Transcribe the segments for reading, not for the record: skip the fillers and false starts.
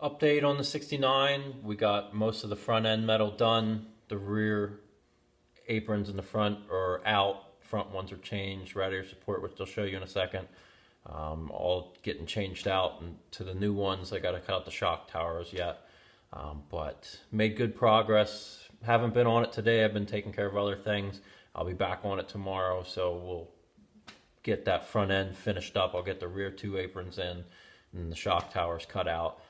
Update on the 69, we got most of the front end metal done. The rear aprons in the front are out, front ones are changed, radiator support, which I'll show you in a second. All getting changed out, and to the new ones I gotta cut out the shock towers yet. But made good progress. Haven't been on it today, I've been taking care of other things. I'll be back on it tomorrow, so we'll get that front end finished up. I'll get the rear two aprons in and the shock towers cut out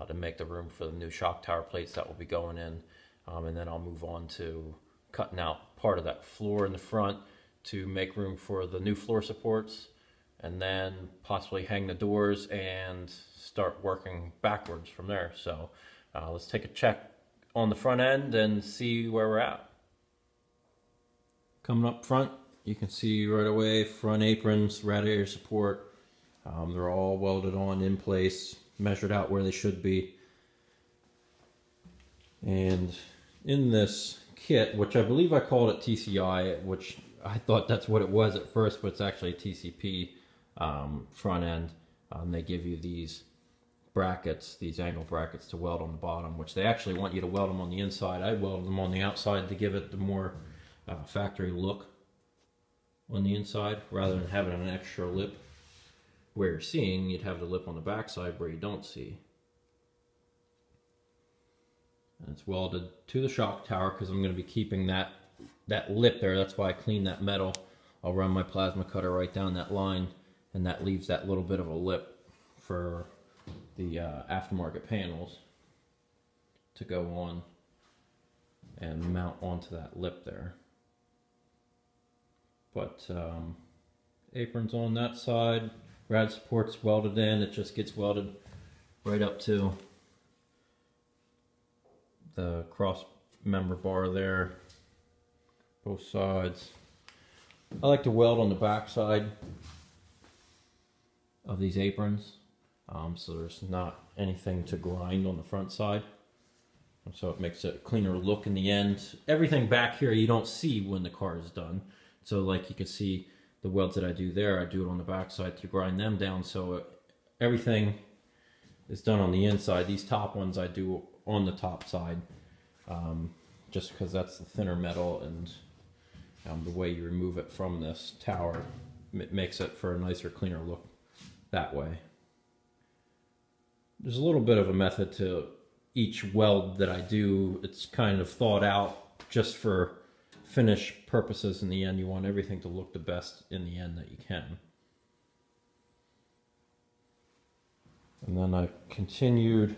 to make the room for the new shock tower plates that will be going in. And then I'll move on to cutting out part of that floor in the front to make room for the new floor supports, and then possibly hang the doors and start working backwards from there. So let's take a check on the front end and see where we're at. Coming up front, you can see right away front aprons, radiator support. They're all welded on in place, measured out where they should be. And in this kit, which I believe I called it TCI, which I thought that's what it was at first, but it's actually a TCP front end. They give you these brackets, these angle brackets to weld on the bottom, which they actually want you to weld them on the inside. I welded them on the outside to give it the more factory look on the inside, rather than having an extra lip where you're seeing. You'd have the lip on the back side where you don't see. And it's welded to the shock tower because I'm going to be keeping that lip there. That's why I clean that metal. I'll run my plasma cutter right down that line, and that leaves that little bit of a lip for the aftermarket panels to go on and mount onto that lip there. But aprons on that side, rad support's welded in. It just gets welded right up to the cross member bar there, both sides. I like to weld on the back side of these aprons, so there's not anything to grind on the front side, and so it makes a cleaner look in the end. Everything back here you don't see when the car is done, so like you can see the welds that I do there, I do it on the back side to grind them down, so everything is done on the inside. These top ones I do on the top side, just because that's the thinner metal, and the way you remove it from this tower, it makes it for a nicer, cleaner look that way. There's a little bit of a method to each weld that I do. It's kind of thought out just for finish purposes. In the end, you want everything to look the best in the end that you can. And then I continued,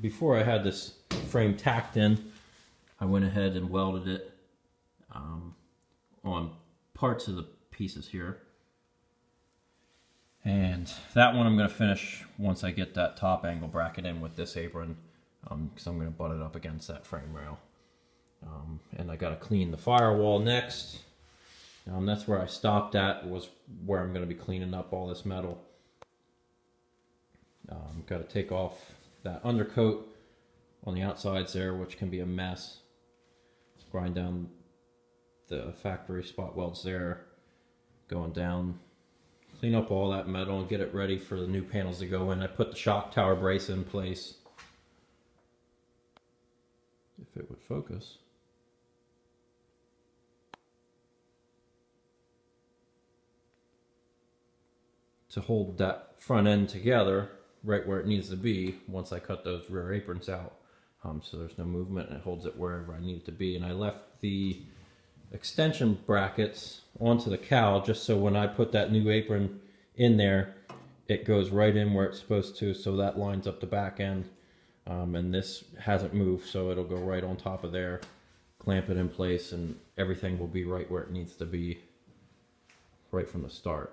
before I had this frame tacked in, I went ahead and welded it on parts of the pieces here. And that one I'm going to finish once I get that top angle bracket in with this apron, because I'm going to butt it up against that frame rail. And I got to clean the firewall next. That's where I stopped at, was where I'm going to be cleaning up all this metal. Got to take off that undercoat on the outsides there, which can be a mess. Grind down the factory spot welds there, going down, clean up all that metal and get it ready for the new panels to go in. I put the shock tower brace in place, if it would focus. To hold that front end together right where it needs to be once I cut those rear aprons out, so there's no movement, and it holds it wherever I need it to be. And I left the extension brackets onto the cowl just so when I put that new apron in there, it goes right in where it's supposed to, so that lines up the back end. And this hasn't moved, so it'll go right on top of there, clamp it in place, and everything will be right where it needs to be right from the start.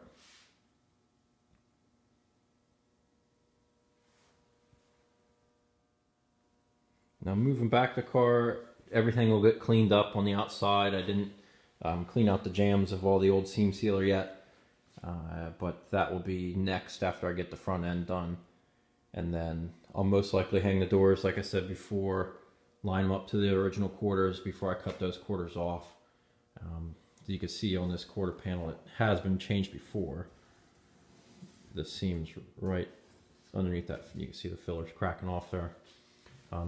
Now moving back the car, everything will get cleaned up on the outside. I didn't clean out the jams of all the old seam sealer yet, but that will be next after I get the front end done. And then I'll most likely hang the doors, like I said before, line them up to the original quarters before I cut those quarters off. You can see on this quarter panel, it has been changed before. The seam's right underneath that, you can see the fillers cracking off there.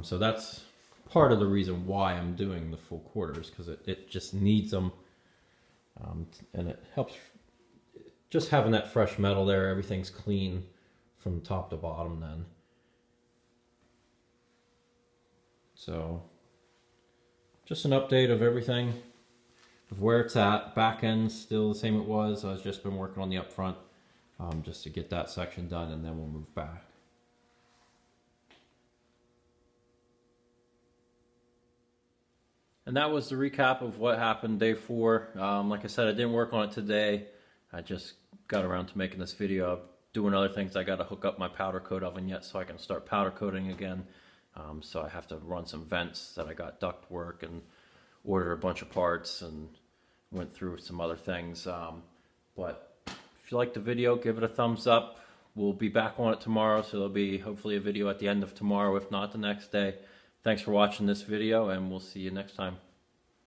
So that's part of the reason why I'm doing the full quarters, because it just needs them. And it helps just having that fresh metal there. Everything's clean from top to bottom then. So just an update of everything, of where it's at. Back end still the same it was. I've just been working on the up front just to get that section done, and then we'll move back. And that was the recap of what happened day 4. Like I said, I didn't work on it today. I just got around to making this video. I'm doing other things. I got to hook up my powder coat oven yet so I can start powder coating again. So I have to run some vents that I got duct work and order a bunch of parts and went through some other things. But if you liked the video, give it a thumbs up. We'll be back on it tomorrow, so there'll be hopefully a video at the end of tomorrow, if not the next day. Thanks for watching this video, and we'll see you next time.